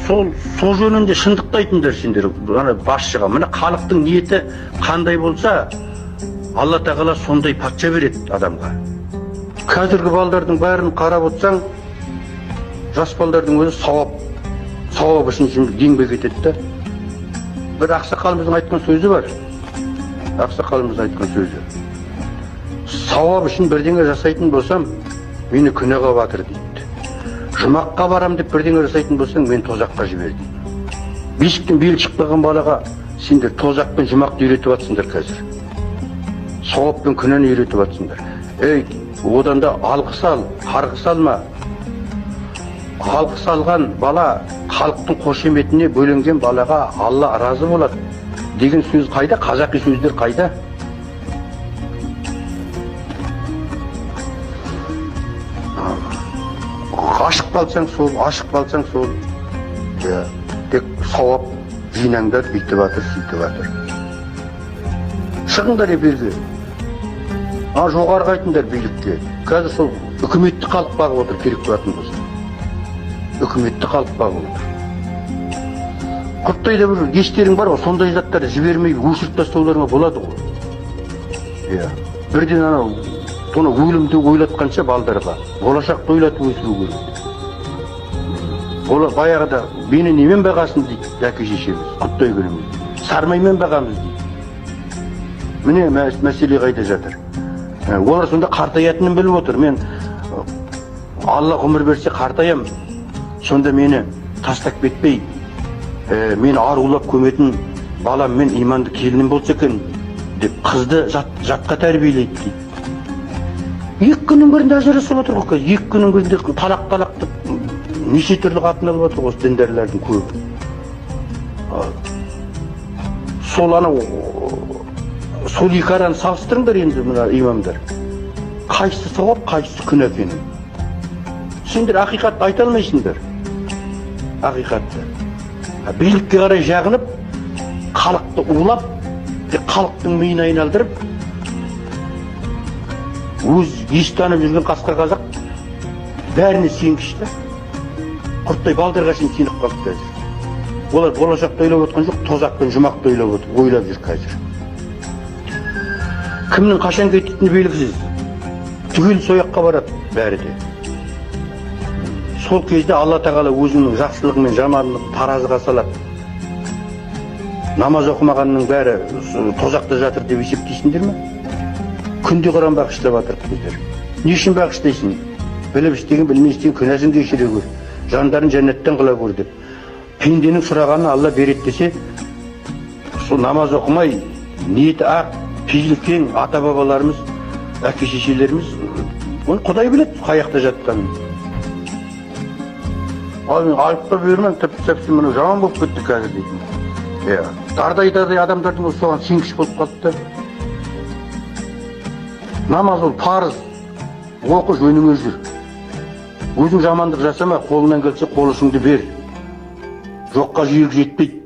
сол жөнінде шындықты айтыңдар сендер, ана басшыға. Міне халықтың ниеті қандай болса, Алла тағала сондай патша береді адамға. Қазіргі балдардың бәрін қарап отырсаң, жас балдардың өзі сауап үшін еңбек етеді да. Bir ақсақалымыздың айтқан сөзі бар. Ақсақалымыздың айтқан сөзі. Сауап үшін бірдеңе жасайтын болсам, мені күнәға батыр дейді. Жұмаққа барам деп бірдеңе жасайтын болсаң, мен тозаққа жібер дейді. Бесіктен белі шықпаған балаға сендер тозақ пен жұмақты үйретіп жатсыңдар қазір. Сауап пен күнәні үйретіп жатсыңдар. Ей, одан да алғыс ал, қарғыс алма. Алғыс алған бала халықтың қошеметіне бөленген балаға Алла разы болады деген сөз қайда? Қазақи сөздер қайда? Ашық қалсаң сол, ашық қалсаң сол. Тек сауап жинаңдар, бүйтіп жатыр, сөйтіп жатыр. Шығыңдар берге. Жоғарғы айтыңдар билікке. Қазір сол үкіметті халық бағып отыр, керек болатын болса. Үкіметті халық бағып отыр. Құрттайда бір ештерің бар ғой, сондай заттарды жібермей өшіріп тастауларыңа болады ғой. Бірден анау соны өлімді ойлатқанша балдарға болашақты ойлатып өсіру керек. Баяғыда мені немен бағасын дейді әке шешеміз, құттай күніміз. Сармаймен бағамыз дейді. Міне мәселе қайда жатыр. Олар сонда қартаятынын біліп отыр. Мен Алла ғұмыр берсе қартаям. Сонда мені тастап кетпей, мені арулап көметін балам мен иманды келінім болса екен деп қызды жатқа тәрбиелейді дейді. Екі күннің бірінде ажырасып отыр ғой. Екі күннің бірінде талақ деп неше түрлі қатын алып отыр осы діндарлардың көбі. Сол анау сол екі араны салыстырыңдар енді мына имамдар. Қайсысы сауап, қайсысы күнә екенін. Сендер ақиқатты айта алмайсыңдар. Ақиқатты. Билікке қарай жағынып, халықты улап, халықтың миын айналдырып, өз еш танып жүрген қасқыр қазақ бәріне сенгішті. Құрттай балдарға сеніп қалды қазір. Олар болашақты ойлап отқан жоқ, тозақ пен жұмақты ойлап жүр қазір. Кімнің қашан кететіні белгісіз. Түгел сояққа барады бәрі де. Сол кезде Алла тағала өзінің жақсылығы мен жамандығын таразыға салады. Намаз оқымағанның бәрі тозақта жатыр деп есептейсіңдер ме? Күнде Құран бағыштап жатыр біздер. Не үшін бағыштайсың? Біліп істеген, білмей істеген күнәсін кешіре көр. Жандарын жәннаттан қыла көр деп. Пенденің сұрағанын Алла береді десе, сол намаз оқымай, ниеті ақ, пейілкен ата-бабаларымыз, әке-шешелеріміз, оны Құдай біледі қаяқта жатқанын. Мен айыпқа бермем, тіпті мұны жаман болып кетті қазір дейтін. Дардай адамдардың соған сенгіш болып қалды. Намаз ол парыз, оқы жөніңе жүр. Өзің жамандық жасама, қолынан келсе қол ұшыңды бер. Жоққа жүйрік жетпейді.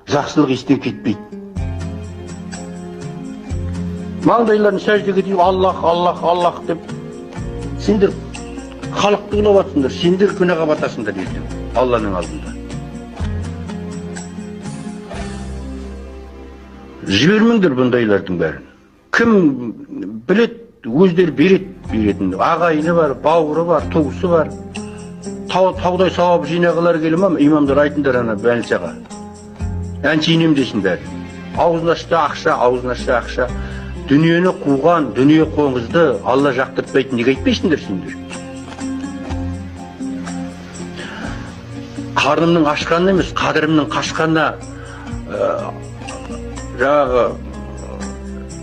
Жақсылық естен кетпейді. Маңдайларын сәждеге дейін Аллах, Аллах, Аллах деп. Сендер халықты ұлап атсыңдар, сендер күнәға батасыңдар ертең Алланың алдында. Жібермеңдер бұндайлардың бәрін. Кім білет, өздері беретін. Ағайыны бар, бауыры бар, туысы бар. Таудай сауап жинағылар келе ма, имамдар айтындар ана бәлсаға. Әншейінем десін бәрі. Аузын ашты ақша, аузын ашты ақша. Дүниені қуған, дүние қоңызды Алла жақтыртпайтын, неге айтпайсыңдар сендер? Қарнымның ашқанына емес, қадірімнің қашқанына жаңағы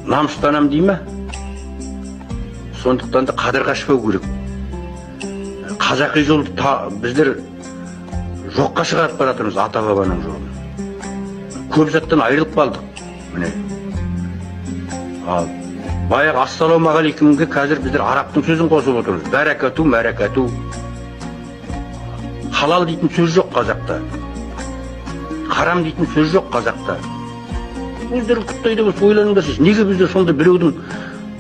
намыстанам дей ме? Сондықтан да қадір қашпау керек. Қазақи жолды біздер жоққа шығарып баратырмыз, ата-бабаның жолын. Көп заттан айырылып қалдық. Міне. Баяғы ассалаумағалейкумге қазір біздер арабтың сөзін қосып отырмыз. Бәрәкату, мәрәкату. Халал дейтін сөз жоқ қазақта. Харам дейтін сөз жоқ қазақта. Өздері құттайды болса ойланыңдар сіз. Неге біздер сонда біреудің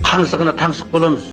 қаңсығына таңсық боламыз?